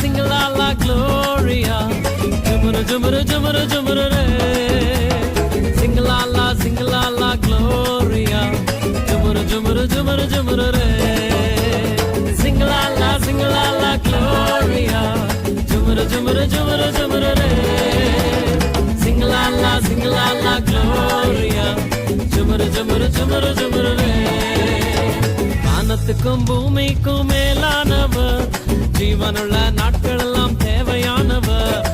Singalala Gloria, Jumuru Jumuru Jumuru Jumuru Re. Singalala Gloria, Jumuru Jumuru Jumuru Jumuru Re. Singalala Gloria, Jumuru Jumuru Jumuru Jumuru Re. Singalala Gloria, Jumuru Jumuru Jumuru Jumuru Re. வானத்துக்கும் பூமிக்கும் மேலானவர், ஜீவனுள்ள நாட்கள் எல்லாம் தேவையானவர்.